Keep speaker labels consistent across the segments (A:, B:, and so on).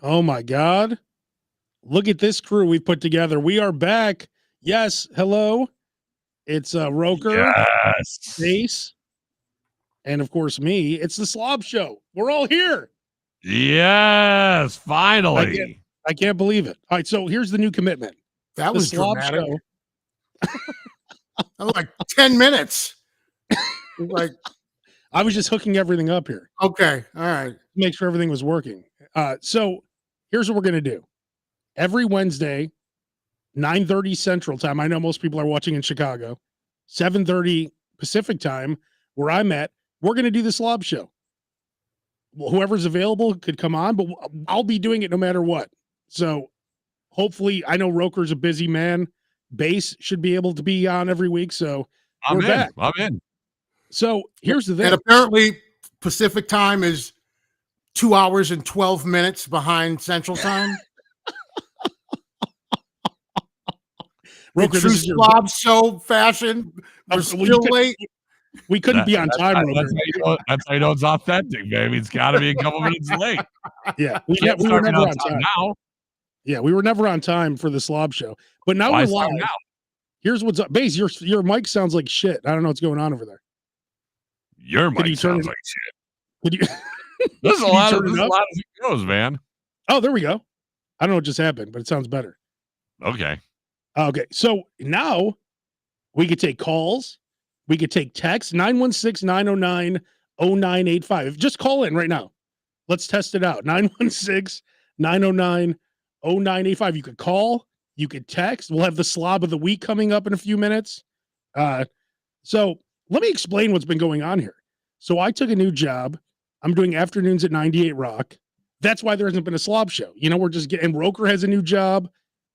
A: Oh my God. Look at this crew we've put together. We are back. Yes. Hello. It's Roker,
B: Yes.
A: Bass, and of course me. It's the Slob Show. We're all here.
B: Yes. Finally.
A: I can't believe it. All right. So here's the new commitment.
C: That was dramatic.
A: Show.
C: Like 10 minutes. Like,
A: I was just hooking everything up here.
C: Okay. All right.
A: Make sure everything was working. So here's what we're going to do. Every Wednesday, 9:30 Central Time. I know most people are watching in Chicago. 7:30 Pacific Time, where I'm at. We're going to do the Slob Show. Well, whoever's available could come on, but I'll be doing it no matter what. So hopefully, I know Roker's a busy man. Bass should be able to be on every week. So we're back.
B: I'm in.
A: So here's the thing.
C: And apparently, Pacific Time is 2 hours and 12 minutes behind Central Time.
A: Roker,
C: true Slob Show fashion. We're still late.
A: We couldn't be on time, Roker.
B: That's how you know it's authentic, baby. It's got to be a couple minutes late.
A: Yeah, we were never on time. Now. Yeah, we were never on time for the Slob Show. But now we're live. Now? Here's what's up. Bass, your mic sounds like shit. I don't know what's going on over there.
B: Your mic sounds like shit.
A: Could you?
B: There's a lot of it goes, man.
A: Oh, there we go. I don't know what just happened, but it sounds better.
B: Okay.
A: Okay. So now we could take calls. We could take texts. 916-909-0985. Just call in right now. Let's test it out. 916-909-0985. You could call. You could text. We'll have the slob of the week coming up in a few minutes. So let me explain what's been going on here. So I took a new job. I'm doing afternoons at 98 Rock. That's why there hasn't been a slob show. You know, we're just getting, Roker has a new job.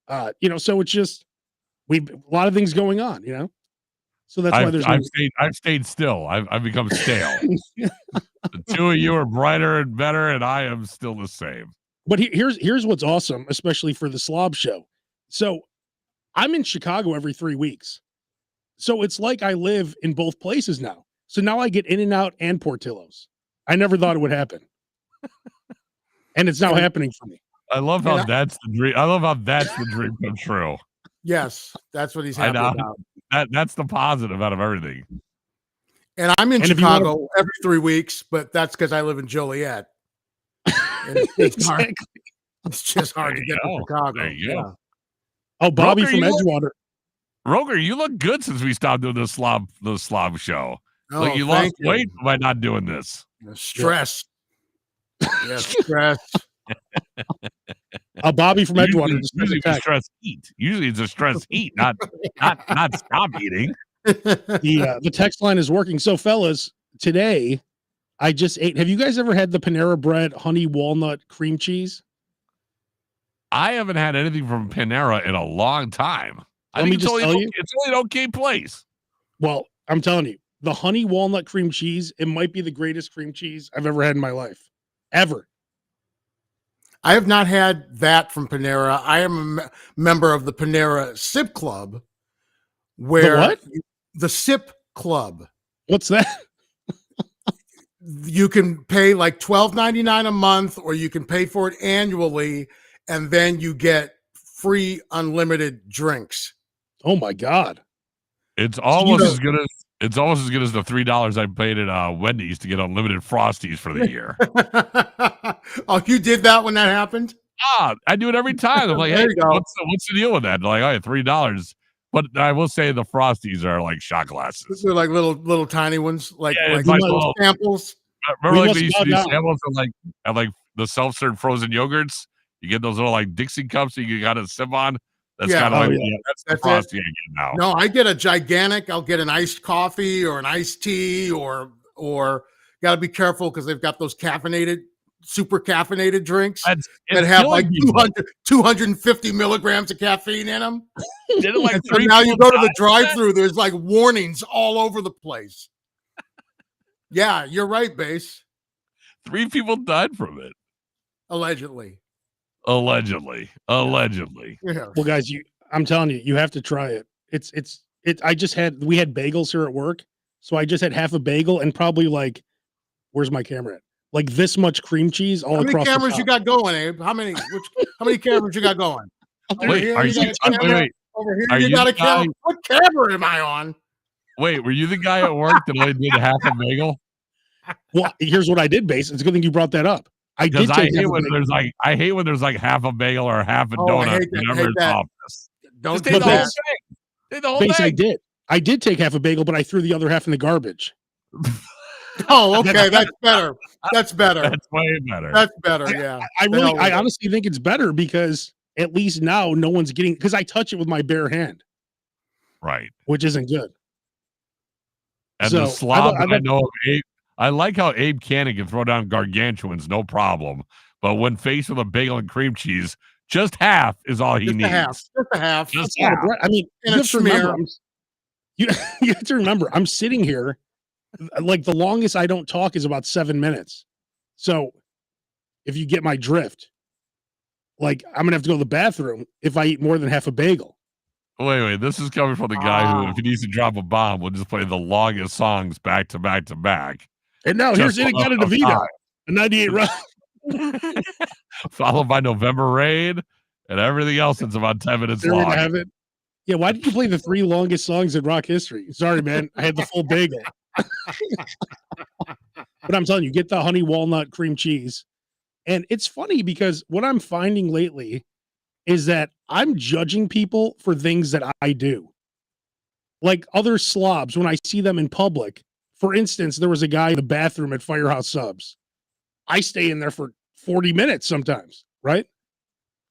A: So it's just, a lot of things going on, you know? So that's why there's
B: I've stayed still. I've become stale. The two of you are brighter and better, and I am still the same.
A: But here's what's awesome, especially for the slob show. So I'm in Chicago every 3 weeks. So it's like I live in both places now. So now I get In and Out and Portillo's. I never thought it would happen. And it's now happening for me.
B: I love how that's the dream. I love how that's the dream come true.
C: Yes, that's what he's happy about.
B: That's the positive out of everything.
C: And I'm in Chicago every 3 weeks, but that's because I live in Joliet.
A: Exactly.
C: It's just hard to get to Chicago.
B: Yeah.
A: Oh, Bobby from Edgewater.
B: Roker, you look good since we stopped doing the slob show.
C: Oh,
B: like you lost weight by not doing this.
C: Stress. Yeah, stress.
A: Bobby from Edgewater.
B: Usually it's a stress eat. Usually it's a stress eat, not stop eating.
A: The text line is working. So, fellas, today I just ate. Have you guys ever had the Panera Bread honey walnut cream cheese?
B: I haven't had anything from Panera in a long time.
A: Let me just tell you,
B: it's only an okay place.
A: Well, I'm telling you, the honey walnut cream cheese, it might be the greatest cream cheese I've ever had in my life. Ever.
C: I have not had that from Panera. I am a member of the Panera Sip Club. Where
A: the what?
C: The Sip Club.
A: What's that?
C: You can pay like $12.99 a month, or you can pay for it annually, and then you get free unlimited drinks.
A: Oh my God.
B: It's almost as good as the $3 I paid at Wendy's to get unlimited Frosties for the year.
C: Oh, you did that when that happened?
B: I do it every time. I'm like, hey, what's the deal with that? They're like, oh, $3. But I will say the Frosties are like shot glasses.
C: They're like little tiny ones, like
B: little
C: samples.
B: Remember, like they used to do samples at like the self-serve frozen yogurts. You get those little like Dixie cups that you got to sip on. That's kind of that's the Frosty I get now.
C: No, I get a gigantic. I'll get an iced coffee or an iced tea, or got to be careful because they've got those super caffeinated drinks that have like 250 milligrams of caffeine in them. So now you go to the drive-thru, there's like warnings all over the place. Yeah, you're right, Bass.
B: 3 people died from it.
C: Allegedly.
A: Yeah. Well, guys, I'm telling you, you have to try it. We had bagels here at work. So I just had half a bagel and probably where's my camera at? like this much cream cheese all across. How many
C: cameras you got going, Abe? How many cameras you got going? Over here, you got a camera. Over here, you got a camera. What camera am I on?
B: Wait, were you the guy at work that only did half a bagel?
A: Well, here's what I did, Base. It's a good thing you brought that up. I
B: hate when there's like half a bagel or half a donut whenever it's off this.
C: Don't do that.
B: The whole thing.
A: I did take half a bagel, but I threw the other half in the garbage.
C: Oh, okay, that's better. That's better.
B: That's way better.
C: That's better. Yeah,
A: I honestly think it's better because at least now no one's getting, because I touch it with my bare hand,
B: right?
A: Which isn't good.
B: And so, the slob, I know of Abe. I like how Abe Cannon can throw down gargantuans, no problem. But when faced with a bagel and cream cheese, just half is all he needs.
C: Just a half.
B: Just half.
A: I mean, you have to remember, I'm sitting here, like the longest I don't talk is about 7 minutes. So if you get my drift, like I'm gonna have to go to the bathroom if I eat more than half a bagel.
B: Wait. This is coming from the guy who, if he needs to drop a bomb, will just play the longest songs back to back to back.
A: And now here's Inagata DeVito, a 98 round.
B: Followed by November Rain and everything else that's about 10 minutes long.
A: Yeah, why did you play the 3 longest songs in rock history? Sorry, man. I had the full bagel. But I'm telling you, get the honey walnut cream cheese. And it's funny because what I'm finding lately is that I'm judging people for things that I do. Like other slobs, when I see them in public. For instance, there was a guy in the bathroom at Firehouse Subs. I stay in there for 40 minutes sometimes, right?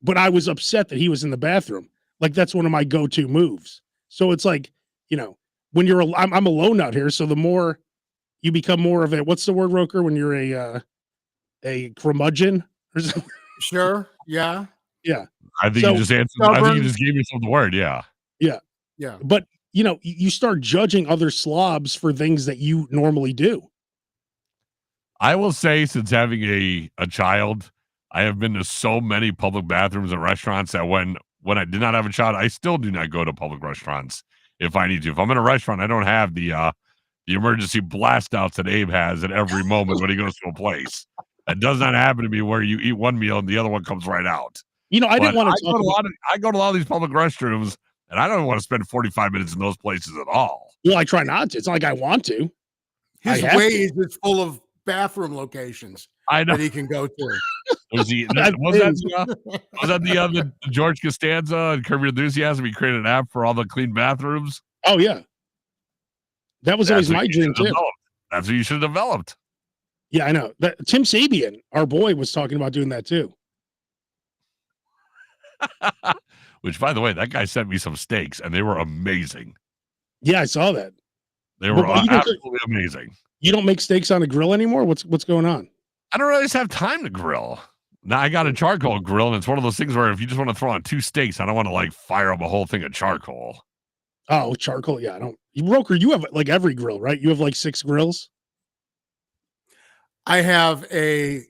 A: But I was upset that he was in the bathroom. Like that's one of my go-to moves. So it's like, when I'm alone out here. So the more you become more of a, what's the word, Roker? When you're a curmudgeon or something?
C: Sure. Yeah.
A: Yeah.
B: I think you just answered. I think you just gave yourself the word. Yeah.
A: Yeah.
C: Yeah.
A: But you start judging other slobs for things that you normally do.
B: I will say, since having a child, I have been to so many public bathrooms and restaurants that when I did not have a child, I still do not go to public restaurants if I need to. If I'm in a restaurant, I don't have the emergency blast outs that Abe has at every moment when he goes to a place. That does not happen to me where you eat one meal and the other one comes right out.
A: I didn't want to talk about
B: I go to a lot of these public restrooms and I don't want to spend 45 minutes in those places at all.
A: Well, I try not to. It's not like I want to.
C: His Waze is full of bathroom locations that he can go to.
B: Was that the George Costanza and Curb Your Enthusiasm? He created an app for all the clean bathrooms.
A: Oh yeah, that was always my dream too.
B: That's what you should have developed.
A: Yeah, I know. Tim Sabian, our boy, was talking about doing that too.
B: Which, by the way, that guy sent me some steaks, and they were amazing.
A: Yeah, I saw that.
B: They were absolutely amazing.
A: You don't make steaks on a grill anymore? What's going on?
B: I don't really have time to grill. Now I got a charcoal grill, and it's one of those things where if you just want to throw on 2 steaks, I don't want to fire up a whole thing of charcoal.
A: Oh, charcoal. Yeah, I don't. Roker, you have every grill, right? You have 6 grills.
C: I have a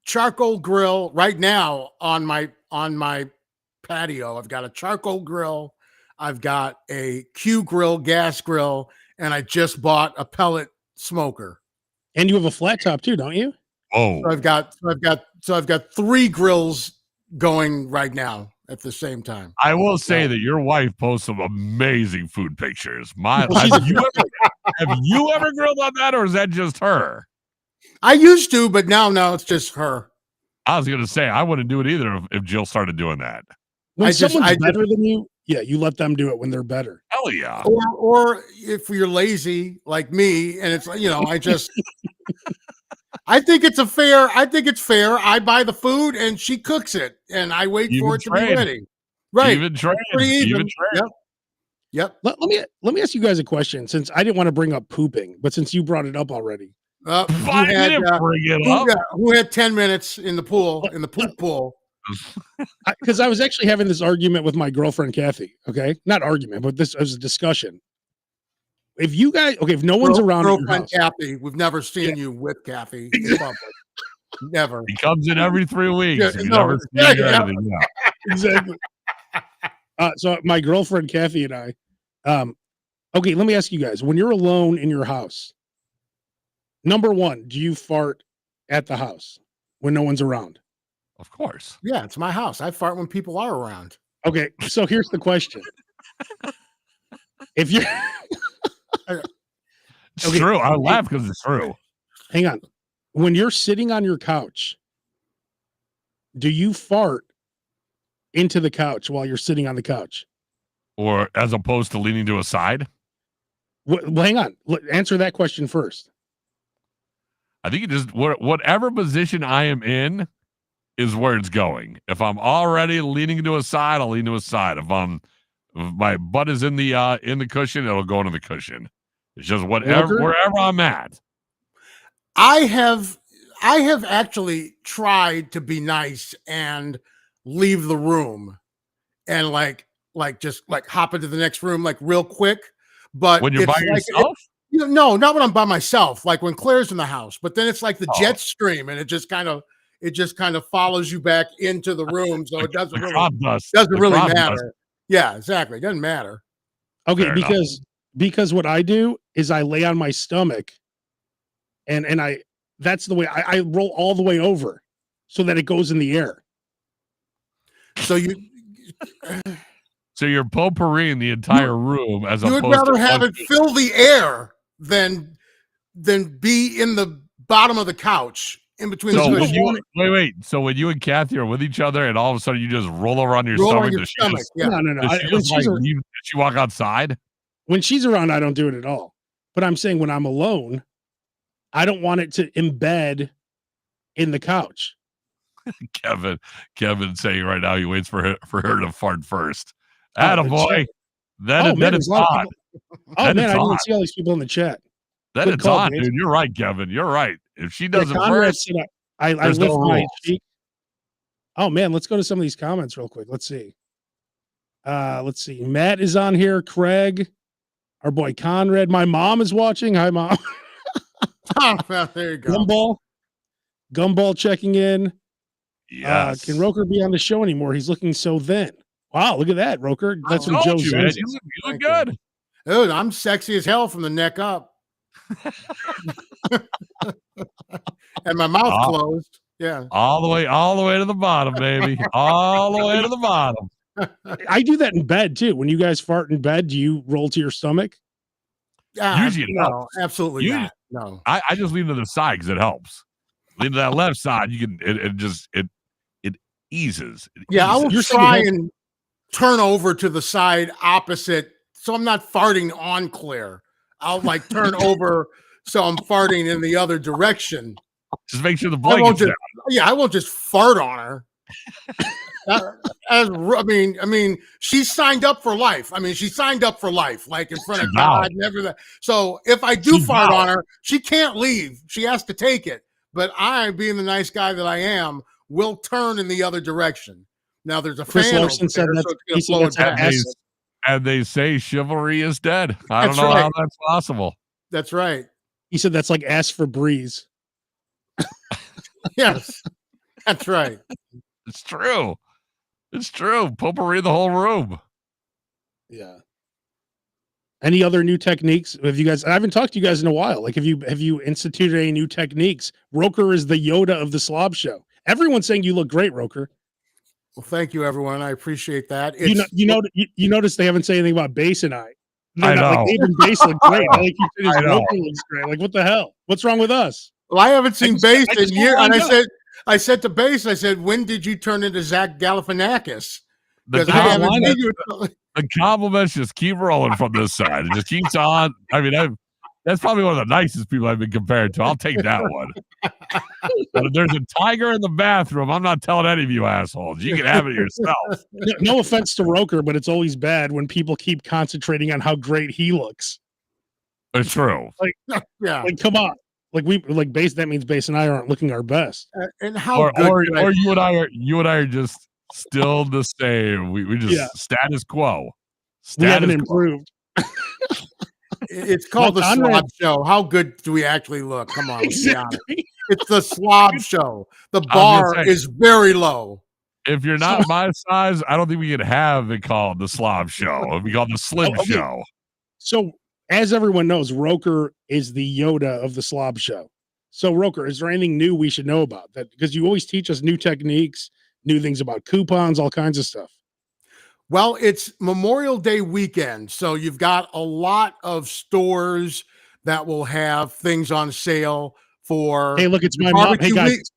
C: charcoal grill right now on my patio. I've got a charcoal grill. I've got a Q grill, gas grill, and I just bought a pellet smoker.
A: And you have a flat top too, don't you?
B: Oh,
C: so I've got 3 grills going right now at the same time.
B: I will say that your wife posts some amazing food pictures. Have you ever grilled on that, or is that just her?
C: I used to, but now it's just her.
B: I was going to say I wouldn't do it either if Jill started doing that.
A: When someone's better than you, yeah, you let them do it when they're better.
B: Hell yeah.
C: Or if you're lazy like me, and it's I think it's fair. I buy the food and she cooks it, and I wait for it to be ready. Right.
B: Even trade.
C: Yep.
A: Let me ask you guys a question, since I didn't want to bring up pooping, but since you brought it up already.
C: Who had 10 minutes in the pool, in the poop pool?
A: Because I was actually having this argument with my girlfriend Kathy. Okay, not argument, but this was a discussion. If you guys, if no one's around,
C: girlfriend Kathy, we've never seen you with Kathy in public. Never.
B: He comes in every 3 weeks.
A: Exactly. So my girlfriend Kathy and I. Okay, let me ask you guys: when you're alone in your house, number one, do you fart at the house when no one's around?
B: Of course.
C: Yeah, it's my house. I fart when people are around.
A: Okay, so here's the question. If you're
B: It's
A: Okay,
B: true. I laugh because it's true.
A: hang on. When you're sitting on your couch, do you fart into the couch while you're sitting on the couch?
B: Or as opposed to leaning to a side.
A: Well, hang on. Answer that question first.
B: I think it just whatever position I am in is where it's going. If I'm already leaning to a side, I'll lean to a side. If my butt is in the cushion, it'll go into the cushion. It's just wherever I'm at.
C: I have actually tried to be nice and leave the room and just hop into the next room like real quick. But
B: when you're by yourself?
C: No, not when I'm by myself, like when Claire's in the house. But then it's like the jet stream and it just kind of follows you back into the room. So it doesn't really matter. Yeah, exactly. It doesn't matter.
A: Okay,
B: Fair
A: because what I do is I lay on my stomach and that's the way I roll all the way over so that it goes in the air.
C: So
B: you're potpourriing the entire room as opposed to.
C: You would rather have it fill the air than be in the bottom of the couch in between the cushions.
B: Wait. So when you and Kathy are with each other and all of a sudden you just roll over on your stomach,
C: yeah.
B: No. Does she walk outside?
A: When she's around, I don't do it at all. But I'm saying when I'm alone, I don't want it to embed in the couch.
B: Kevin saying right now he waits for her to fart first. Attaboy. Then it's on.
A: I didn't see all these people in the chat.
B: Then it's on, dude. You're right, Kevin. You're right. If she does it first,
A: I lift my cheek. Oh man, let's go to some of these comments real quick. Let's see. Matt is on here. Craig, our boy Conrad. My mom is watching. Hi, mom.
C: There you go.
A: Gumball checking in.
B: Yes.
A: Can Roker be on the show anymore? He's looking so thin. Wow, look at that, Roker. That's from Joe.
B: You look good.
C: Dude, I'm sexy as hell from the neck up. And my mouth closed. Yeah.
B: All the way to the bottom, baby. All the way to the bottom.
A: I do that in bed too. When you guys fart in bed, do you roll to your stomach?
B: Usually
C: no, absolutely not. No.
B: I just lean to the side because it helps. Lean to that left side, you can it eases.
C: I will try and turn over to the side opposite, so I'm not farting on Claire. I'll turn over so I'm farting in the other direction.
B: Just make sure the boy gets down.
C: Yeah, I won't just fart on her. I mean, she signed up for life. She signed up for life, like in front of God, never that. So if I do fart on her, she can't leave. She has to take it. But I, being the nice guy that I am, will turn in the other direction. Now there's a
A: Chris
C: fan
A: Larson said
B: that. And they say chivalry is dead. I don't know how that's possible.
C: That's right.
A: He said that's like ask for breeze.
C: Yes, that's right.
B: It's true. It's true. Potpourri the whole room.
A: Yeah. Any other new techniques? Have you guys? I haven't talked to you guys in a while. Like, have you instituted any new techniques? Roker is the Yoda of the Slob Show. Everyone's saying you look great, Roker.
C: Well, thank you, everyone. I appreciate that.
A: You notice they haven't said anything about Bass and I.
B: I know.
A: Like, even Bass look great. I like you said his Roker looks great. Like, what the hell? What's wrong with us?
C: Well, I haven't seen Bass in years, and I said to Bass, I said, when did you turn into Zach Galifianakis?
B: The compliments just keep rolling from this side. It just keeps on. That's probably one of the nicest people I've been compared to. I'll take that one. But if there's a tiger in the bathroom, I'm not telling any of you assholes. You can have it yourself.
A: No offense to Roker, but it's always bad when people keep concentrating on how great he looks.
B: It's true.
A: Like come on. Like Bass, that means Bass and I aren't looking our best.
C: And how
B: or you and I are just still the same. We just status quo.
A: We haven't improved.
C: It's called the Slob Show. How good do we actually look? Come on,
A: exactly.
C: It's the Slob Show. The bar is very low.
B: If you're not my size, I don't think we could have it called the Slob Show. It'd be called the Slim Show.
A: So, as everyone knows, Roker is the Yoda of the Slob Show. So Roker, is there anything new we should know about that? Because you always teach us new techniques, new things about coupons, all kinds of stuff.
C: Well, it's Memorial Day weekend, so you've got a lot of stores that will have things on sale for.
A: Hey, look, it's my mom. Hey guys,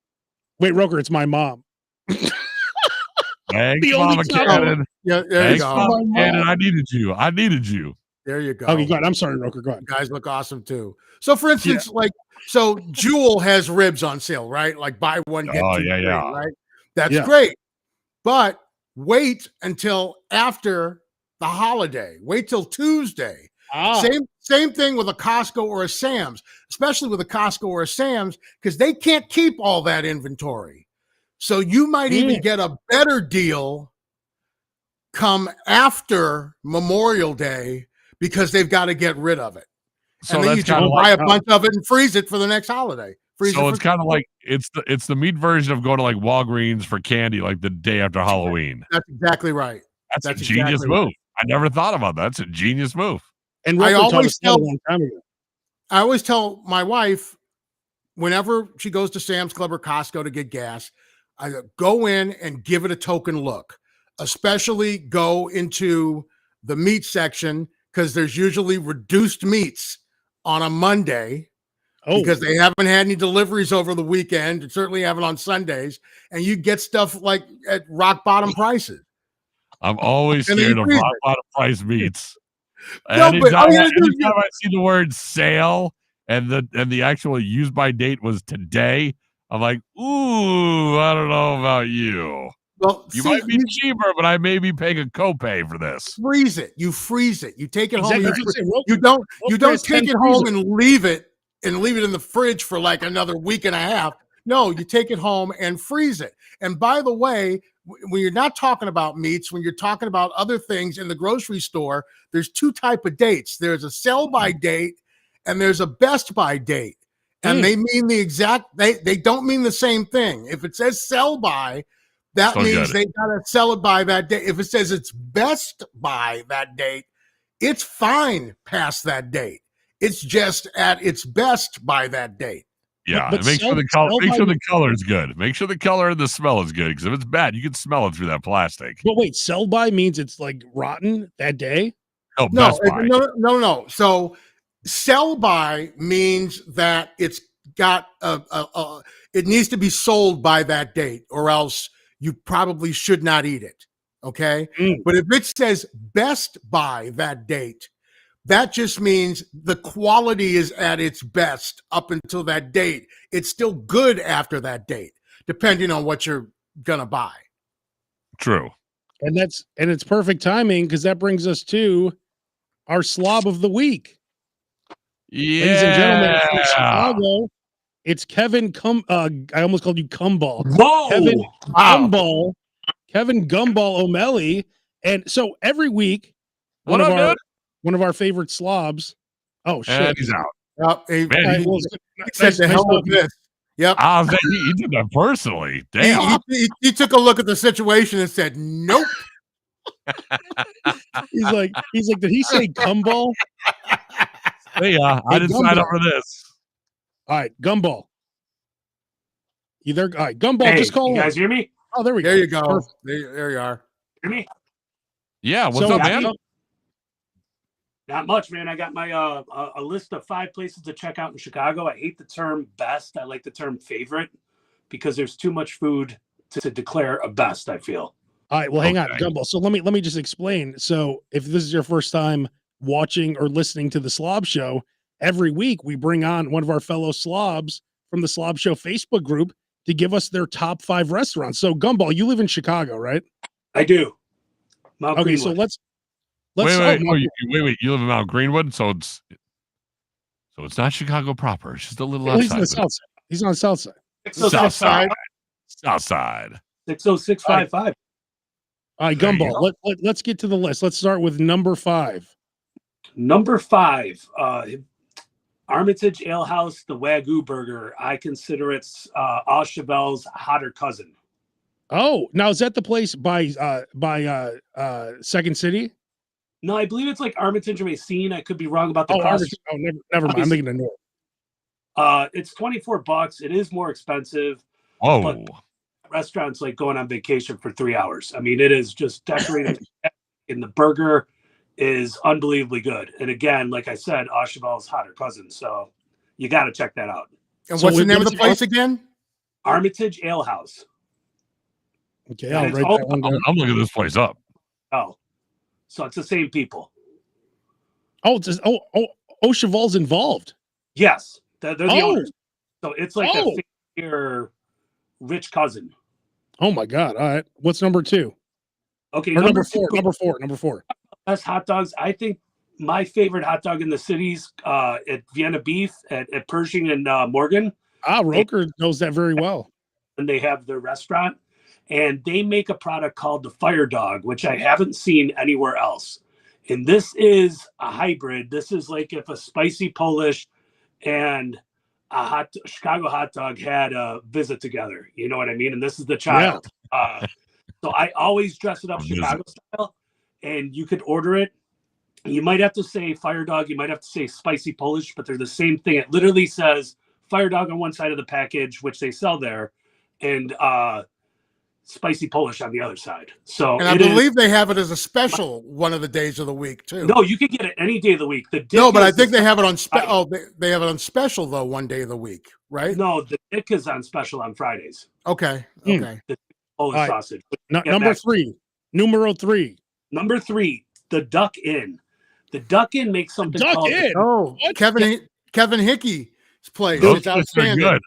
A: wait, Roker, it's my mom.
B: Thanks, Mama Cannon.
C: Yeah, there you go.
B: Mama Cannon, I needed you.
C: There you go.
A: Okay, go ahead. I'm sorry, Roker. Go ahead.
C: You guys look awesome too. So, for instance, so Jewel has ribs on sale, right? Like buy one get two free, right? That's great. But wait until after the holiday. Wait till Tuesday. Same thing with a Costco or a Sam's, especially with a Costco or a Sam's, because they can't keep all that inventory. So you might even get a better deal come after Memorial Day because they've got to get rid of it.
B: So
C: and then you just buy a bunch of it and freeze it for the next holiday.
B: So it's kind of like it's the meat version of going to like Walgreens for candy like the day after Halloween.
C: That's exactly right.
B: That's a genius move. Right. I never thought about that. That's a genius move.
A: And I always
C: tell my wife, whenever she goes to Sam's Club or Costco to get gas, I go in and give it a token look, especially go into the meat section because there's usually reduced meats on a Monday because they haven't had any deliveries over the weekend and certainly haven't on Sundays. And you get stuff like at rock bottom prices.
B: I'm always scared of rock bottom price meats.
C: No,
B: anytime I see the word sale and the actual use by date was today, I'm like, ooh, I don't know about you.
C: Well,
B: you might be cheaper, but I may be paying a copay for this.
C: Freeze it. You freeze it. You take it home. You don't take it home and leave it in the fridge for like another week and a half. No, you take it home and freeze it. And by the way, when you're not talking about meats, when you're talking about other things in the grocery store, there's two types of dates. There's a sell-by date and there's a best-by date. And they mean they don't mean the same thing. If it says sell-by, that means they got to sell it by that date. If it says it's best by that date, it's fine past that date. It's just at its best by that date.
B: Yeah, but make sure the color is good. Make sure the color and the smell is good, because if it's bad, you can smell it through that plastic.
A: But wait, sell by means it's like rotten that day?
B: Oh, best by.
C: No. So sell by means that it's got it needs to be sold by that date, or else you probably should not eat it. Okay, but if it says best by that date, that just means the quality is at its best up until that date. It's still good after that date, depending on what you're gonna buy.
B: True.
A: And it's perfect timing, because that brings us to our slob of the week.
B: Yeah.
A: Ladies and gentlemen, from Chicago, it's Kevin I almost called you Cumball.
B: Whoa.
A: Kevin Gumball O'Malley. And so every week,
B: one
A: of our favorite slobs. Oh shit,
B: and he's out.
C: He said the hell with this. Yep.
B: He did that personally. Damn.
C: He took a look at the situation and said, "Nope."
A: he's like, did he say Gumball?
B: Hey, I didn't sign up for this.
A: All right, Gumball. You there? All right, Gumball. Just call.
D: You guys hear me?
A: Oh, there we go.
C: There you go. There you are.
D: Hear me?
B: Yeah. What's up, man?
D: Not much, man. I got my a list of 5 places to check out in Chicago. I hate the term best. I like the term favorite, because there's too much food to declare a best, I feel.
A: All right, well, hang on, Gumball. So let me just explain. So if this is your first time watching or listening to the Slob Show, every week we bring on one of our fellow slobs from the Slob Show Facebook group to give us their top 5 restaurants. So Gumball, you live in Chicago, right?
D: I do.
A: Mount Greenwood. So let's
B: wait. You live in Mount Greenwood, so it's not Chicago proper. It's just a little outside.
A: He's on the south side. He's on the south side.
B: South side.
D: 60655.
A: All right, Gumball. Let's get to the list. Let's start with number 5.
D: Number 5, Armitage Ale House, the Wagyu Burger. I consider it Auchevel's hotter cousin.
A: Oh, now is that the place by Second City?
D: No, I believe it's like Armitage or Racine. I could be wrong about the
A: Armitage. Oh, never mind. I'm thinking of North.
D: It's $24. It is more expensive.
B: Oh,
D: But restaurants like going on vacation for 3 hours. I mean, it is just decorated, and the burger is unbelievably good. And again, like I said, Aucheval's hotter cousin, so you got to check that out.
C: And what's the name of the place again?
D: Armitage Ale House.
A: Okay, I'll write that one down.
B: I'm looking this place up.
D: Oh, so it's the same people.
A: Oh, it's just, Aucheval's involved.
D: Yes, they're the owners. So it's like your rich cousin.
A: Oh my God! All right, what's number 2?
D: Okay,
A: number 4. Number 4.
D: Best hot dogs. I think my favorite hot dog in the city's at Vienna Beef at Pershing and Morgan.
A: Roker knows that very well.
D: And they have their restaurant, and they make a product called the Fire Dog, which I haven't seen anywhere else. And this is a hybrid. This is like if a spicy Polish and a Chicago hot dog had a visit together. You know what I mean? And this is the child. Yeah. So I always dress it up Chicago style, and you could order it. You might have to say Fire Dog. You might have to say spicy Polish, but they're the same thing. It literally says Fire Dog on one side of the package, which they sell there, and spicy Polish on the other side. So,
C: and I believe they have it as a special one of the days of the week too.
D: No, you can get it any day of the week.
C: No, but I think they have it on they have it on special though one day of the week, right?
D: No, the dick is on special on Fridays.
C: Okay.
D: The Polish sausage.
A: Number 3. Numero 3.
D: Number 3, the Duck Inn. The Duck Inn makes something called
C: Kevin Hickey's place.
B: Those
C: it's outstanding. Good.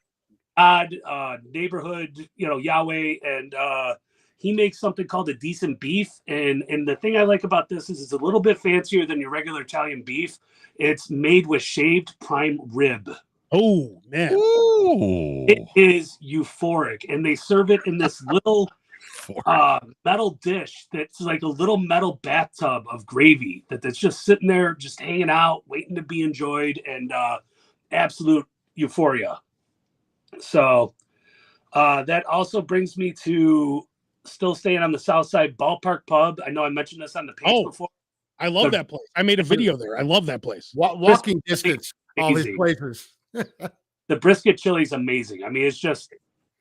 D: Neighborhood, Yahweh, and he makes something called a decent beef. And the thing I like about this is it's a little bit fancier than your regular Italian beef. It's made with shaved prime rib.
A: Oh man,
D: it is euphoric, and they serve it in this little metal dish that's like a little metal bathtub of gravy that's just sitting there, just hanging out, waiting to be enjoyed, and absolute euphoria. So that also brings me to still staying on the South Side Ballpark Pub. I know I mentioned this on the page before.
A: I love that place. I made a video there. I love that place.
C: Walking distance, all these places.
D: The brisket chili is amazing. I mean, it's just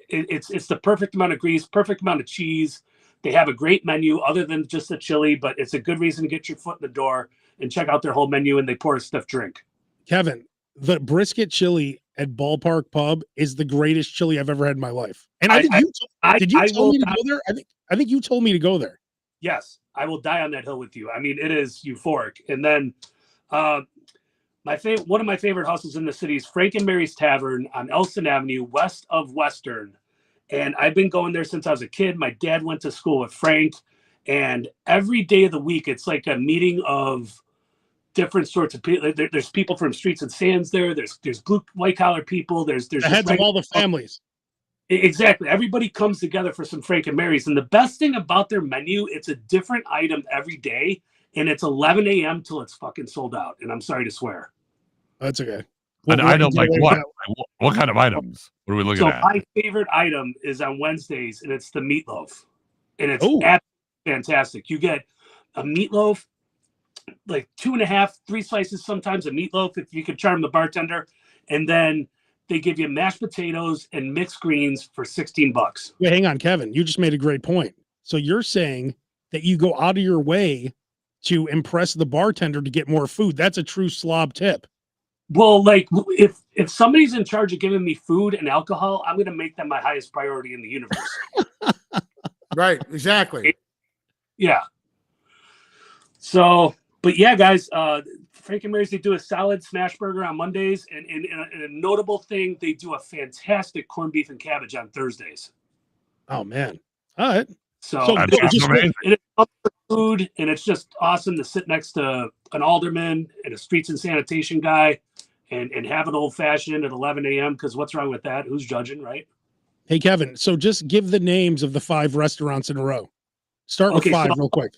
D: it's the perfect amount of grease, perfect amount of cheese. They have a great menu other than just the chili, but it's a good reason to get your foot in the door and check out their whole menu, and they pour a stiff drink.
A: Kevin, the brisket chili at Ballpark Pub is the greatest chili I've ever had in my life. And did you tell me to go there? I think you told me to go there.
D: Yes, I will die on that hill with you. I mean, it is euphoric. And then one of my favorite hustles in the city is Frank and Mary's Tavern on Elston Avenue, west of Western. And I've been going there since I was a kid. My dad went to school with Frank, and every day of the week, it's like a meeting of different sorts of people. There's people from Streets and Sands there. There's blue white collar people. There's
A: the heads of all the families.
D: Exactly. Everybody comes together for some Frank and Mary's. And the best thing about their menu, it's a different item every day. And it's 11 a.m. till it's fucking sold out. And I'm sorry to swear.
A: That's okay.
B: An item like what? What kind of items? What are we looking at?
D: So my favorite item is on Wednesdays, and it's the meatloaf. And it's absolutely fantastic. You get a meatloaf, like 2.5, 3 slices sometimes of meatloaf, if you could charm the bartender. And then they give you mashed potatoes and mixed greens for $16.
A: Wait, hang on, Kevin. You just made a great point. So you're saying that you go out of your way to impress the bartender to get more food. That's a true slob tip.
D: Well, like if somebody's in charge of giving me food and alcohol, I'm going to make them my highest priority in the universe.
C: Right. Exactly.
D: Yeah. So, but yeah, guys, Frank and Mary's, they do a solid smash burger on Mondays, and a notable thing, they do a fantastic corned beef and cabbage on Thursdays.
A: Oh man! All right.
D: So it's food, and it's just awesome to sit next to an alderman and a streets and sanitation guy, and have an old fashioned at 11 a.m. Because what's wrong with that? Who's judging, right?
A: Hey Kevin, so just give the names of the 5 restaurants in a row. Start with 5 real quick.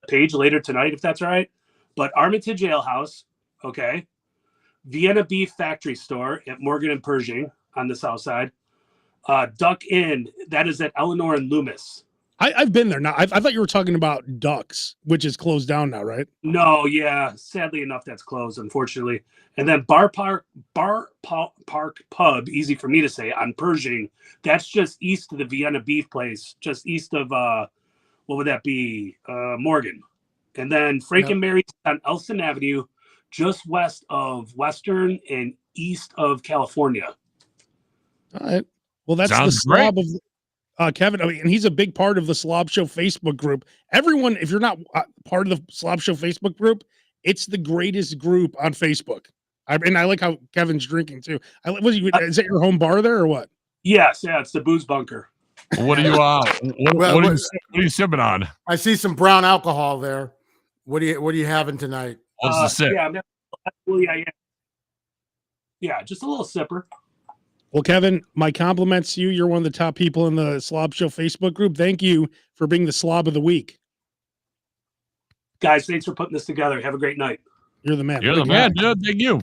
D: Page later tonight, if that's all right. But Armitage Ale House, okay. Vienna Beef Factory Store at Morgan and Pershing on the south side. Duck Inn, that is at Eleanor and Loomis
A: I've been there. Now I thought you were talking about Ducks, which is closed down now, right?
D: No, yeah. Sadly enough, that's closed, unfortunately. And then Park Pub, easy for me to say, on Pershing. That's just east of the Vienna Beef place, just east of what would that be? Morgan. And then Frank and Mary's on Elston Avenue, just west of Western and east of California.
A: All right. Well, that's
B: Sounds
A: the slob of Kevin. I mean, and he's a big part of the Slob Show Facebook group. Everyone, if you're not part of the Slob Show Facebook group, it's the greatest group on Facebook. And I like how Kevin's drinking too. Is that your home bar there or what?
D: Yes, yeah, it's the Booze Bunker.
B: What are you what are you sipping on?
C: I see some brown alcohol there. What are you having tonight?
B: What's the sip?
D: Yeah, just a little sipper.
A: Well, Kevin, my compliments to you. You're one of the top people in the Slob Show Facebook group. Thank you for being the slob of the week.
D: Guys, thanks for putting this together. Have a great night.
A: You're the man.
B: You're the man, dude. Thank you.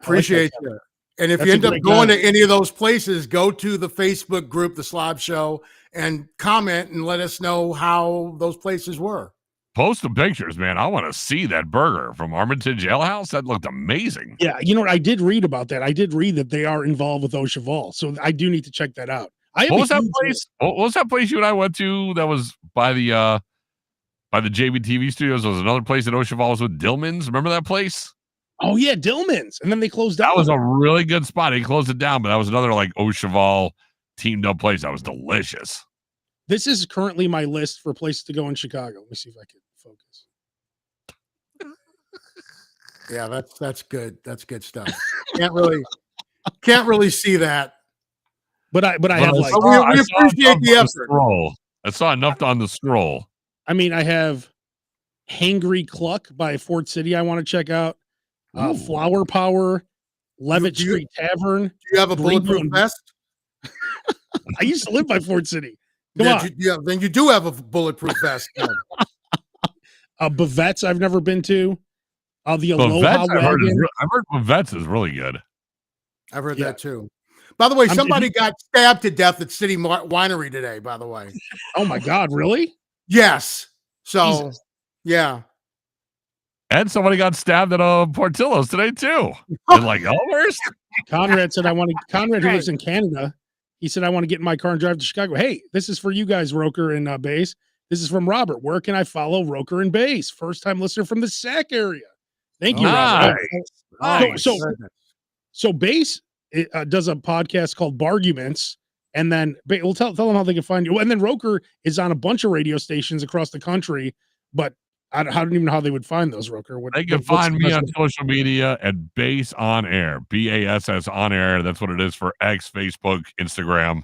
C: Appreciate you. And if you end up going to any of those places, go to the Facebook group, The Slob Show, and comment and let us know how those places were.
B: Post the pictures, man. I want to see that burger from Armitage Ale House. That looked amazing.
A: Yeah, you know what? I did read about that. I did read that they are involved with Au Cheval, so I do need to check that out.
B: What was that place? What was that place you and I went to that was by the JVTV studios? There was another place that Au Cheval was with Dillman's. Remember that place?
A: Oh yeah, Dillman's, and then they closed down.
B: That was a really good spot. He closed it down, but that was another like Au Cheval teamed up place. That was delicious.
A: This is currently my list for places to go in Chicago. Let me see if I can focus.
C: Yeah, that's good. That's good stuff. Can't really see that.
A: But I have like
C: we appreciate the effort.
B: I saw enough on the scroll.
A: I mean, I have Hangry Cluck by Fort City. I want to check out. Flower Power, Levitt Street Tavern.
C: Do you have a bulletproof vest?
A: I used to live by Fort City. Come on.
C: Then you do have a bulletproof vest.
A: Bavette's I've never been to. The Aloha Wagon.
B: I've heard Bavette's is really good.
C: I've heard that too. By the way, somebody got stabbed to death at City Winery today, by the way.
A: Oh my God, really?
C: Yes. So, yeah.
B: And somebody got stabbed at Portillo's today too. And like Elmhurst.
A: Conrad said, Conrad, who lives in Canada, he said, I want to get in my car and drive to Chicago. Hey, this is for you guys, Roker and Bass. This is from Robert. Where can I follow Roker and Bass? First time listener from the Sac area. Thank you, Robert.
B: Nice.
A: So Bass does a podcast called Barguments, and then we'll tell them how they can find you. And then Roker is on a bunch of radio stations across the country, but I don't even know how they would find those, Roker.
B: They can find me on social media at Bass On Air, BASS On Air. That's what it is for X, Facebook, Instagram.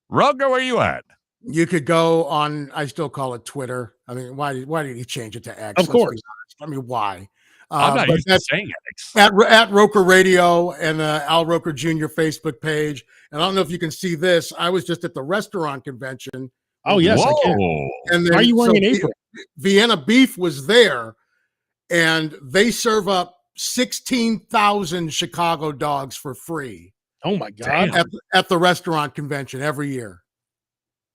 B: Roker, where you at?
C: You could go on. I still call it Twitter. I mean, why did he change it to X?
A: Of course.
C: I mean, why?
B: I'm not used to saying X.
C: At Roker Radio and Al Roker Jr. Facebook page. And I don't know if you can see this. I was just at the restaurant convention.
A: Oh yes, I can.
C: And then,
A: are you wearing an apron?
C: Vienna Beef was there, and they serve up 16,000 Chicago dogs for free.
A: Oh my God!
C: At the restaurant convention every year.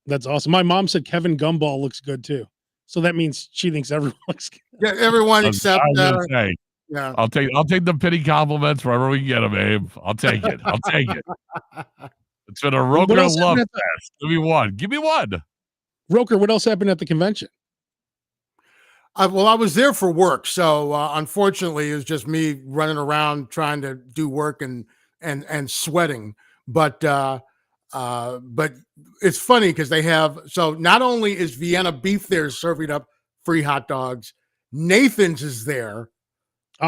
A: That's awesome. My mom said Kevin Gumball looks good too, so that means she thinks everyone looks good.
C: Yeah, everyone except.
B: Yeah, I'll take the pity compliments wherever we can get them, Abe. I'll take it. I'll take it. It's been a Roker love fest. Give me one. Give me one.
A: Roker, what else happened at the convention?
C: I was there for work, so unfortunately, it was just me running around trying to do work and sweating. But it's funny because they have, so not only is Vienna Beef there serving up free hot dogs, Nathan's is there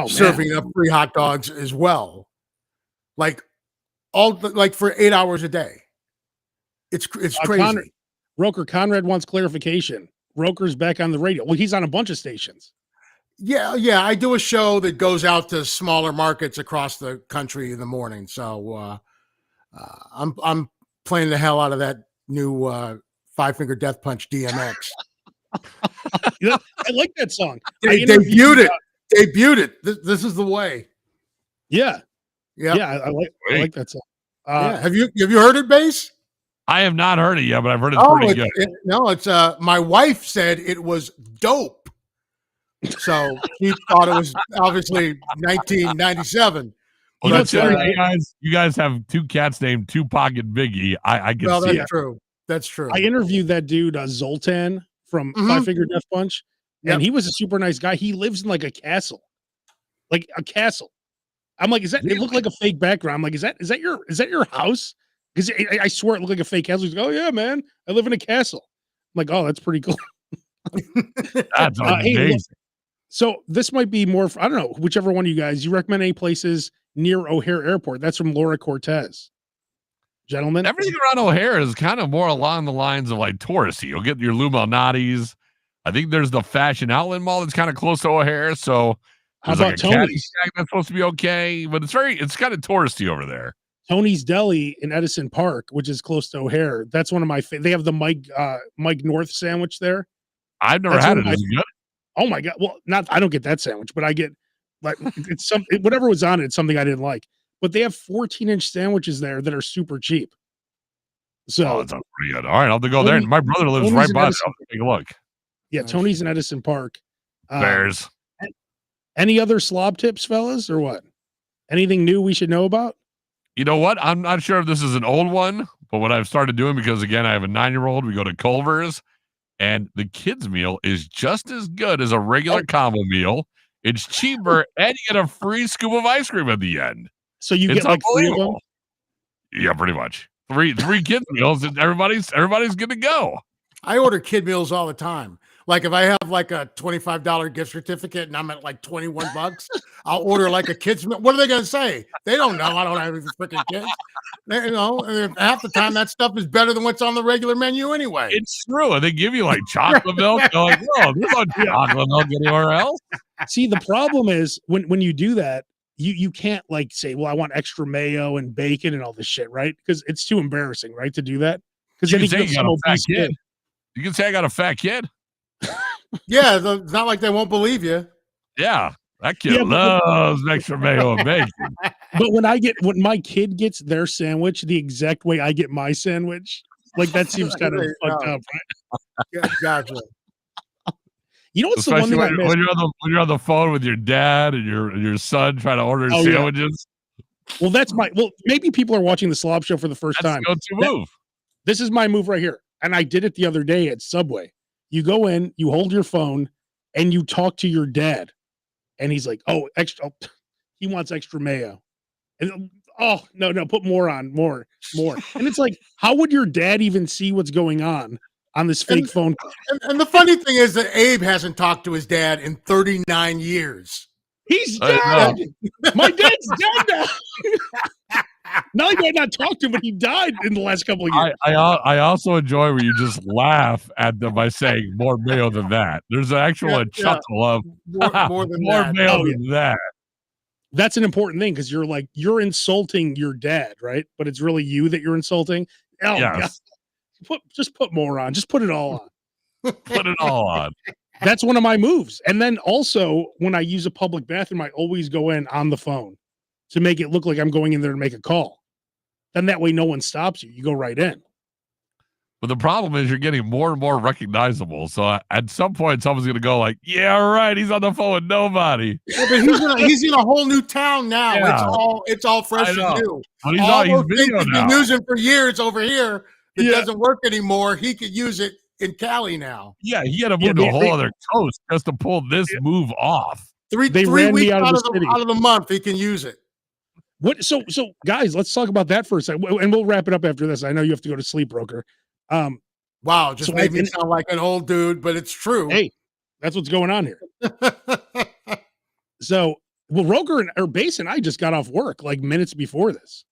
C: serving up free hot dogs as well, like for 8 hours a day. It's crazy.
A: Roker, Conrad wants clarification. Roker's back on the radio. Well, he's on a bunch of stations.
C: Yeah. I do a show that goes out to smaller markets across the country in the morning. So I'm playing the hell out of that new Five Finger Death Punch DMX.
A: I like that song.
C: They debuted it. This is the way.
A: Yeah. I like that song.
C: Have you heard it, Bass?
B: I have not heard it yet, but I've heard it's pretty good.
C: It's my wife said it was dope. So she thought it was obviously 1997.
B: Well, that's you guys have two cats named Tupac and Biggie. I can see
C: that's
B: it.
C: true. That's true.
A: I interviewed that dude, Zoltan from Five Finger Death Punch, and he was a super nice guy. He lives in like a castle. I'm like, it looked like a fake background. I'm like, is that your house? Because I swear it looked like a fake castle. He's like, oh yeah, man, I live in a castle. I'm like, oh, that's pretty cool.
B: That's amazing.
A: Hey, so this might be more, I don't know, whichever one of you guys, you recommend any places near O'Hare Airport? That's from Laura Cortez. Gentlemen?
B: Everything around O'Hare is kind of more along the lines of like touristy. You'll get your Lou Malnati's. I think there's the Fashion Outlet Mall that's kind of close to O'Hare. So
A: how about Tony's?
B: That's supposed to be okay, but it's kind of touristy over there.
A: Tony's Deli in Edison Park, which is close to O'Hare. That's one of my they have the Mike North sandwich there.
B: I've never had it. Is it good?
A: Oh my God. Well, I don't get that sandwich, but I get like whatever was on it, it's something I didn't like. But they have 14-inch sandwiches there that are super cheap. So
B: that sounds pretty good. All right, I'll have to go there. My brother lives right by it. I'll take a look.
A: Yeah, Tony's in Edison Park.
B: Bears.
A: Any other slob tips, fellas, or what? Anything new we should know about?
B: You know what? I'm not sure if this is an old one, but what I've started doing, because again, I have a 9-year-old, we go to Culver's, and the kids' meal is just as good as a regular combo meal. It's cheaper, and you get a free scoop of ice cream at the end.
A: So you get like 3 of them?
B: Yeah, pretty much. Three kids meals, and everybody's good to go.
C: I order kid meals all the time. Like if I have like a $25 gift certificate and I'm at like $21, I'll order like a kid's meal. What are they going to say? They don't know. I don't have any freaking kids. Half the time that stuff is better than what's on the regular menu anyway.
B: It's true. And they give you like chocolate milk. They're like, no, there's no chocolate milk anywhere else.
A: See, the problem is when you do that, you can't like say, well, I want extra mayo and bacon and all this shit, right? Because it's too embarrassing, right, to do that. Because then you got a fat kid.
B: You can say I got a fat kid.
C: Yeah, it's not like they won't believe you.
B: Yeah, that kid loves extra mayo and bacon.
A: But when my kid gets their sandwich the exact way I get my sandwich, like that seems kind of fucked up, right?
C: Gotcha.
A: You know what's especially
B: the one thing when you're on the phone with your dad and your son trying to order sandwiches.
A: Yeah. Well, maybe people are watching the Slob Show for the first time.
B: Go-to move.
A: This is my move right here, and I did it the other day at Subway. You go in, you hold your phone, and you talk to your dad, and he's like, "Oh, extra." Oh, he wants extra mayo, and no, put more on, more. And it's like, how would your dad even see what's going on this fake phone call?
C: And the funny thing is that Abe hasn't talked to his dad in 39 years.
A: He's dead. My dad's dead now. Not only do I not talk to him, but he died in the last couple of years.
B: I also enjoy where you just laugh at them by saying more mayo than that. There's an actual chuckle of
C: more
B: mayo than that.
A: That's an important thing because you're insulting your dad, right? But it's really you that you're insulting. Oh, yes. God. Just put more on. Just put it all on.
B: Put it all on.
A: That's one of my moves. And then also when I use a public bathroom, I always go in on the phone to make it look like I'm going in there to make a call. Then that way no one stops you. You go right in.
B: But the problem is you're getting more and more recognizable. So at some point, someone's going to go like, yeah, right. He's on the phone with nobody.
C: Yeah, but he's in a whole new town now. Yeah. It's all fresh and new.
B: But he's video now.
C: He's been using for years over here. It doesn't work anymore. He could use it in Cali now.
B: Yeah, he had to move to a whole other coast just to pull this move off.
C: Three weeks out of the month, he can use it.
A: What? So guys, let's talk about that for a second, and we'll wrap it up after this. I know you have to go to sleep, Roker.
C: Wow, just made me sound like an old dude, but it's true.
A: Hey, that's what's going on here. So, Roker or Bass and I just got off work like minutes before this.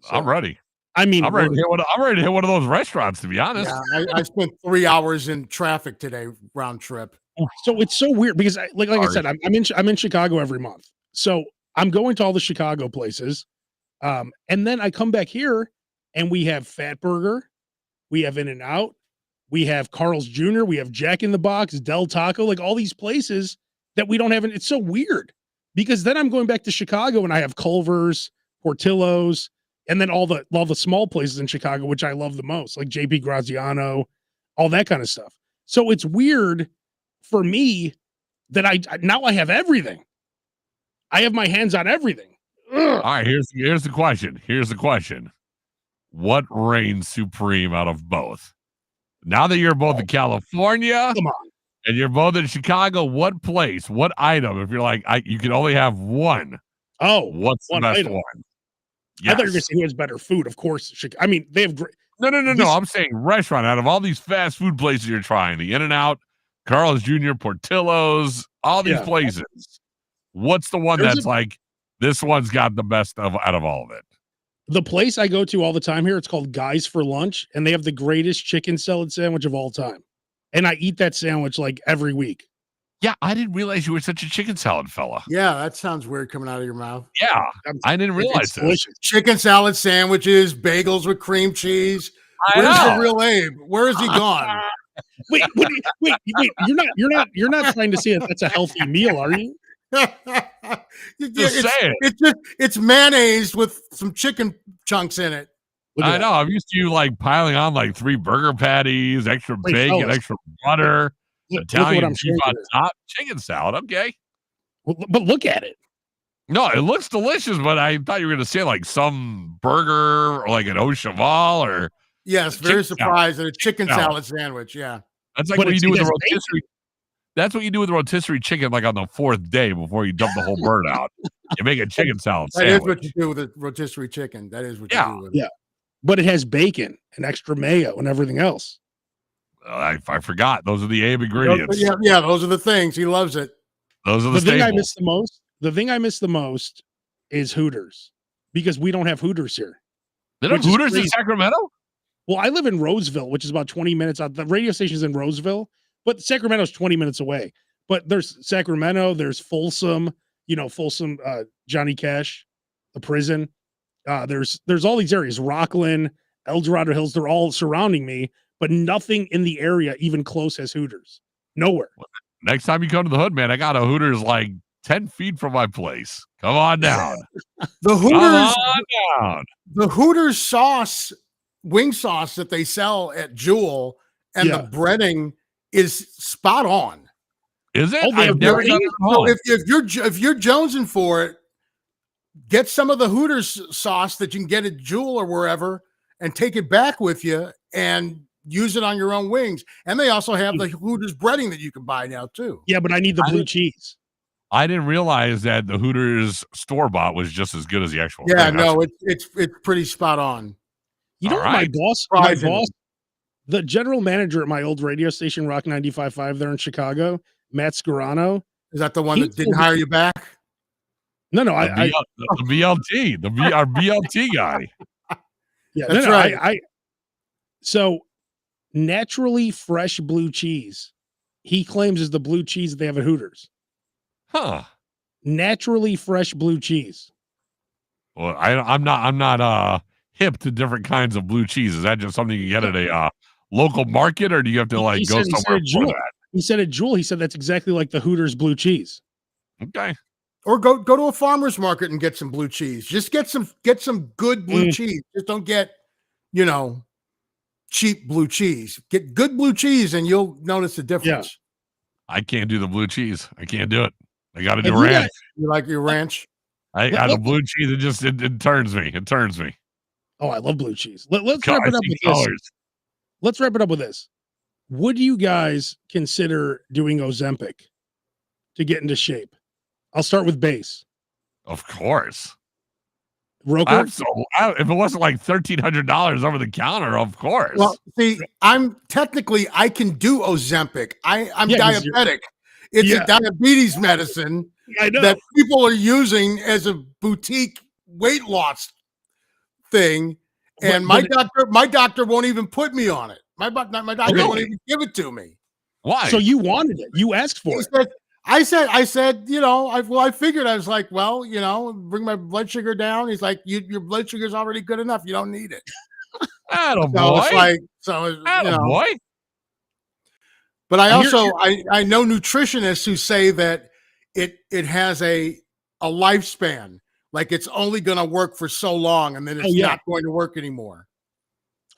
A: So,
B: I'm ready.
A: I mean,
B: I'm ready to hit one of those restaurants, to be honest.
C: Yeah, I spent 3 hours in traffic today, round trip.
A: So it's so weird because, like I said, I'm in Chicago every month. So I'm going to all the Chicago places, and then I come back here, and we have Fat Burger, we have In-N-Out, we have Carl's Jr., we have Jack in the Box, Del Taco, like all these places that we don't have. It's so weird because then I'm going back to Chicago, and I have Culver's, Portillo's. And then all the small places in Chicago, which I love the most, like JP Graziano, all that kind of stuff. So it's weird for me that I have everything. I have my hands on everything. Ugh.
B: All right, here's the question. Here's the question. What reigns supreme out of both? Now that you're both in California
A: Come on.
B: and you're both in Chicago, what place, what item, if you're like, you can only have one.
A: Oh,
B: what's the best
A: item.
B: one?
A: Yes. I thought you were going to say who has better food. Of course, I mean, they have great.
B: No. I'm saying restaurant out of all these fast food places you're trying, the In-N-Out, Carl's Jr., Portillo's, all these places. What's the one that's like, this one's got the best out of all of it?
A: The place I go to all the time here, it's called Guys for Lunch, and they have the greatest chicken salad sandwich of all time. And I eat that sandwich like every week.
B: Yeah, I didn't realize you were such a chicken salad fella.
C: Yeah, that sounds weird coming out of your mouth.
B: Yeah, I didn't realize this.
C: Chicken salad sandwiches, bagels with cream cheese. Where's the real Abe? Where is he gone?
A: wait, you're not trying to say that that's a healthy meal, are you?
C: It's mayonnaise with some chicken chunks in it.
B: I know. I'm used to you like piling on like 3 burger patties, extra bacon, extra butter, Italian cheese on top, chicken salad. Okay.
A: But look at it.
B: No, it looks delicious, but I thought you were going to say like some burger or like an au cheval or.
C: Yes, very surprised at a chicken salad sandwich. Yeah.
B: That's like what you do with the rotisserie. That's what you do with the rotisserie chicken, like on the 4th day before you dump the whole bird out. You make a chicken salad sandwich.
C: That is what you do with a rotisserie chicken. That is what you do with it.
A: Yeah. But it has bacon and extra mayo and everything else.
B: I forgot. Those are the Abe ingredients.
C: Yeah, those are the things. He loves it.
B: Those are the
A: thing I miss the most. The thing I miss the most is Hooters, because we don't have Hooters here.
B: They don't have Hooters in Sacramento?
A: Well, I live in Roseville, which is about 20 minutes out. The radio station is in Roseville, but Sacramento's 20 minutes away. But there's Sacramento, there's Folsom, Johnny Cash, the prison. There's all these areas, Rockland, El Dorado Hills, they're all surrounding me, but nothing in the area even close has Hooters. Nowhere.
B: Next time you come to the hood, man, I got a Hooters like 10 feet from my place. Come on down.
C: The Hooters sauce, wing sauce that they sell at Jewel, and the breading is spot on.
B: Is it? I've never done it wrong.
C: If you're jonesing for it, get some of the Hooters sauce that you can get at Jewel or wherever and take it back with you and use it on your own wings. And they also have the Hooters breading that you can buy now too.
A: Yeah, but I need the blue cheese.
B: I didn't realize that the Hooters store-bought was just as good as the actual.
C: Yeah, no, it's pretty spot on.
A: You know, my boss, the general manager at my old radio station, Rock 95.5 there in Chicago, Matt Scarano.
C: Is that the one that didn't hire you back?
A: No,
B: the BLT, our BLT guy.
A: Yeah, that's right. So naturally fresh blue cheese, he claims is the blue cheese that they have at Hooters.
B: Huh.
A: Naturally fresh blue cheese.
B: Well, I'm not hip to different kinds of blue cheese. Is that just something you get at a local market, or do you have to go somewhere for that?
A: He said at Jewel, he said that's exactly like the Hooters blue cheese.
B: Okay.
C: Or go to a farmer's market and get some blue cheese. Just get some good blue cheese. Just don't get, cheap blue cheese. Get good blue cheese and you'll notice the difference.
B: Yeah. I can't do the blue cheese. I can't do it. I got to do ranch.
C: You like your ranch?
B: I got the blue cheese. It turns me. It turns me.
A: Oh, I love blue cheese. Let's wrap it up with this. Let's wrap it up with this. Would you guys consider doing Ozempic to get into shape? I'll start with base.
B: Of course.
A: Roker?
B: If it wasn't like $1,300 over the counter, of course.
C: Well, see, I can do Ozempic. I'm diabetic. It's a diabetes medicine that people are using as a boutique weight loss thing. And my doctor won't even put me on it. My doctor won't even give it to me.
B: Why?
A: So you wanted it. You asked for it.
C: I said, I figured, I was like, bring my blood sugar down. He's like, your blood sugar's already good enough. You don't need it.
B: Attaboy.
C: Boy. But I also, I know nutritionists who say that it has a lifespan Like it's only going to work for so long, and then it's not going to work anymore.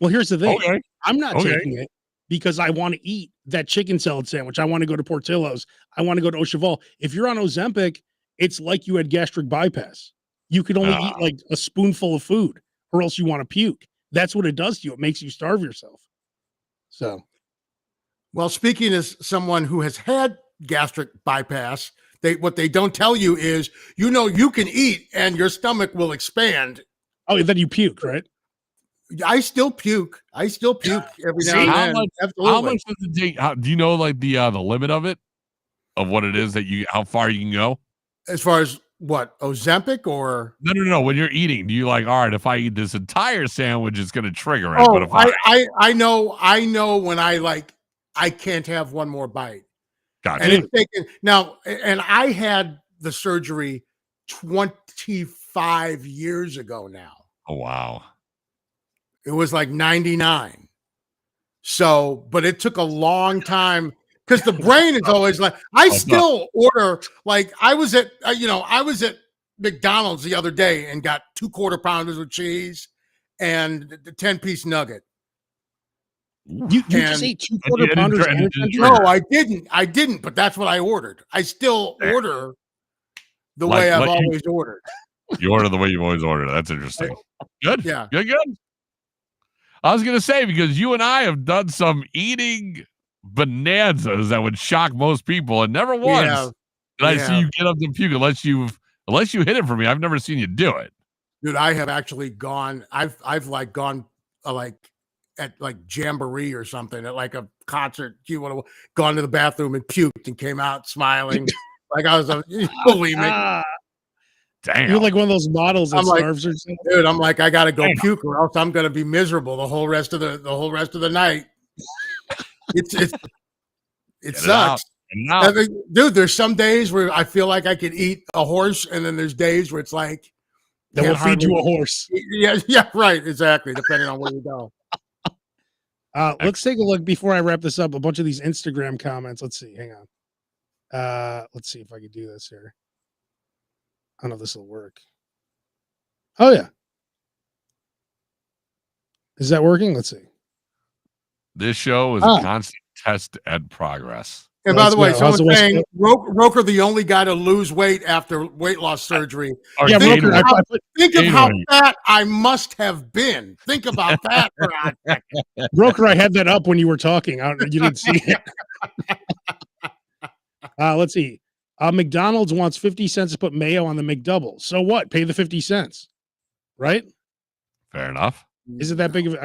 A: Well, here's the thing.
B: Okay.
A: I'm not taking it because I want to eat that chicken salad sandwich. I want to go to Portillo's. I want to go to Cheval. If you're on Ozempic, it's like you had gastric bypass. You could only eat like a spoonful of food or else you want to puke. That's what it does to you. It makes you starve yourself. So,
C: well, speaking as someone who has had gastric bypass, what they don't tell you is, you can eat and your stomach will expand.
A: Oh, then you puke, right?
C: I still puke. Every now and then.
B: How much does it take? Do you know like the limit of it, of what it is how far you can go?
C: As far as what, Ozempic or
B: no? When you're eating, do you like, all right, if I eat this entire sandwich, it's going to trigger it?
C: Oh,
B: but if
C: I know when I can't have one more bite.
B: Gotcha.
C: And it's taken now, and I had the surgery 25 years ago now.
B: Oh wow.
C: It was like 99. So, but it took a long time because the brain is always like, I still order, like I was at McDonald's the other day and got 2 quarter pounders with cheese and the 10-piece nugget.
A: You just ate 2 quarter pounders?
C: No, I didn't, but that's what I ordered. I still order the way I've always ordered.
B: You order the way you've always ordered. That's interesting. Good.
C: Yeah.
B: Good. I was going to say, because you and I have done some eating bonanzas that would shock most people, and never once did I see you get up to puke unless you hit it for me. I've never seen you do it.
C: Dude, I have actually gone, I've gone at like Jamboree or something, at like a concert, you would have gone to the bathroom and puked and came out smiling. Like I was believe me.
B: Damn.
A: You're like one of those models that starves or something.
C: Dude, I'm like, I gotta go puke or else I'm gonna be miserable the whole rest of the night. It sucks. I mean, dude, there's some days where I feel like I could eat a horse, and then there's days where it's like
A: that will feed you a horse.
C: Yeah, right, exactly, depending on where you go.
A: Let's take a look before I wrap this up. A bunch of these Instagram comments. Let's see. Hang on. Let's see if I can do this here. I don't know if this will work. Oh yeah. Is that working? Let's see.
B: This show is a constant test at progress.
C: And by the way, someone's saying Roker the only guy to lose weight after weight loss surgery. Think of how fat I must have been. Think about that.
A: Roker, I had that up when you were talking. You didn't see it. Let's see. McDonald's wants 50 cents to put mayo on the McDouble. So what? Pay the 50 cents. Right?
B: Fair enough.
A: Is it that big of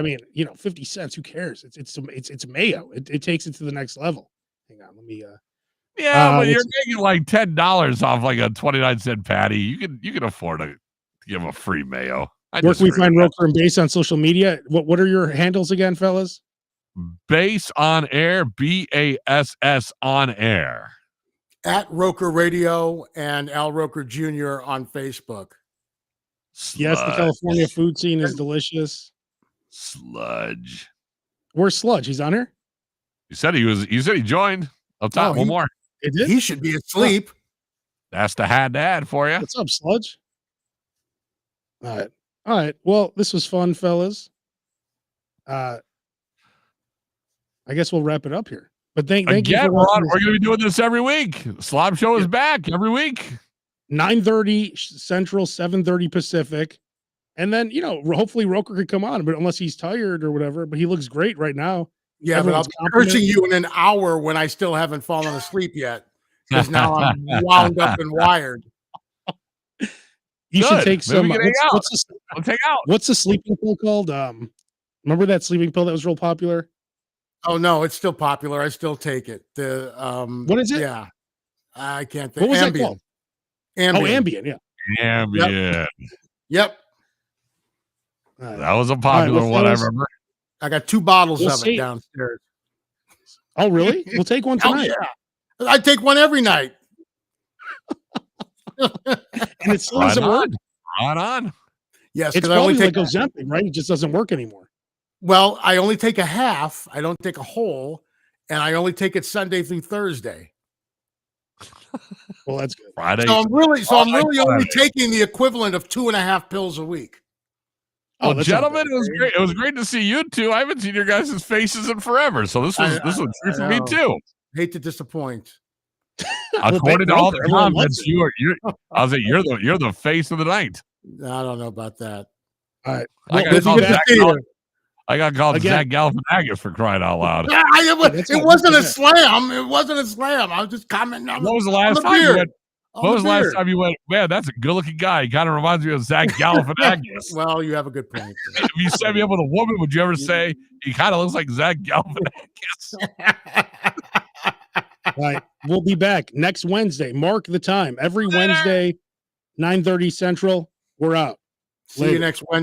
A: 50 cents? Who cares? It's mayo. It takes it to the next level. Hang on, let me
B: but you're making like $10 off like a 29-cent patty. You can afford to give a free mayo.
A: Where can we find Roker and Base on social media? What are your handles again, fellas?
B: Base on air, BASS on air.
C: At Roker Radio and Al Roker Jr. on Facebook.
B: Sludge.
A: Yes, the California food scene is delicious.
B: Sludge.
A: Where's Sludge? He's on here?
B: He said he joined. Up top, one more.
C: He should be asleep.
B: That's the dad for you.
A: What's up, Sludge? All right. Well, this was fun, fellas. I guess we'll wrap it up here. But thank you for
B: Ron, we're going to be doing this every week. SLOB show is back every week.
A: 9:30 Central, 7:30 Pacific. And then, hopefully Roker could come on, but unless he's tired or whatever, but he looks great right now.
C: Yeah, everyone's but I'll be cursing you in an hour when I still haven't fallen asleep yet. Because now I'm wound up and wired.
A: You should take some.
C: What's
A: the sleeping pill called? Remember that sleeping pill that was real popular?
C: Oh no, it's still popular. I still take it.
A: What is it?
C: Yeah, I can't think.
A: What was that called?
C: Ambien.
A: Oh, Ambien. Yeah.
B: Ambien.
C: Yep.
B: That was a popular one. I remember.
C: I got 2 bottles of it downstairs.
A: Oh, really? We'll take one tonight.
C: Yeah. I take one every night.
A: And it still doesn't work.
B: Right on.
C: Yes,
A: it's probably like Ozempic, right? It just doesn't work anymore.
C: Well, I only take a half. I don't take a whole, and I only take it Sunday through Thursday.
A: Well, that's good.
B: Friday.
C: So I'm really only
B: Friday.
C: taking the equivalent of 2.5 pills a week.
B: Well,
A: that's not
B: gentlemen,
A: bad.
B: it was great. It was great to see you two. I haven't seen your guys' faces in forever, so this was true for me too.
C: Hate to disappoint.
B: According to all the
A: Everyone
B: comments,
A: loves
B: you're you're the face of the night.
C: I don't know about that.
A: All right.
B: I
A: Well,
B: got called
A: Again.
B: Zach Galifianakis for crying out loud.
C: It wasn't a slam. It wasn't a slam. I was just commenting on
B: What was the last time you went? What was the last time you went? Man, that's a good-looking guy. He kind of reminds me of Zach Galifianakis.
C: Well, you have a good point.
B: If you set me up with a woman, would you ever say he kind of looks like Zach Galifianakis?
A: All right. We'll be back next Wednesday. Mark the time. Every Wednesday, 9:30 Central. We're out.
C: See you next Wednesday.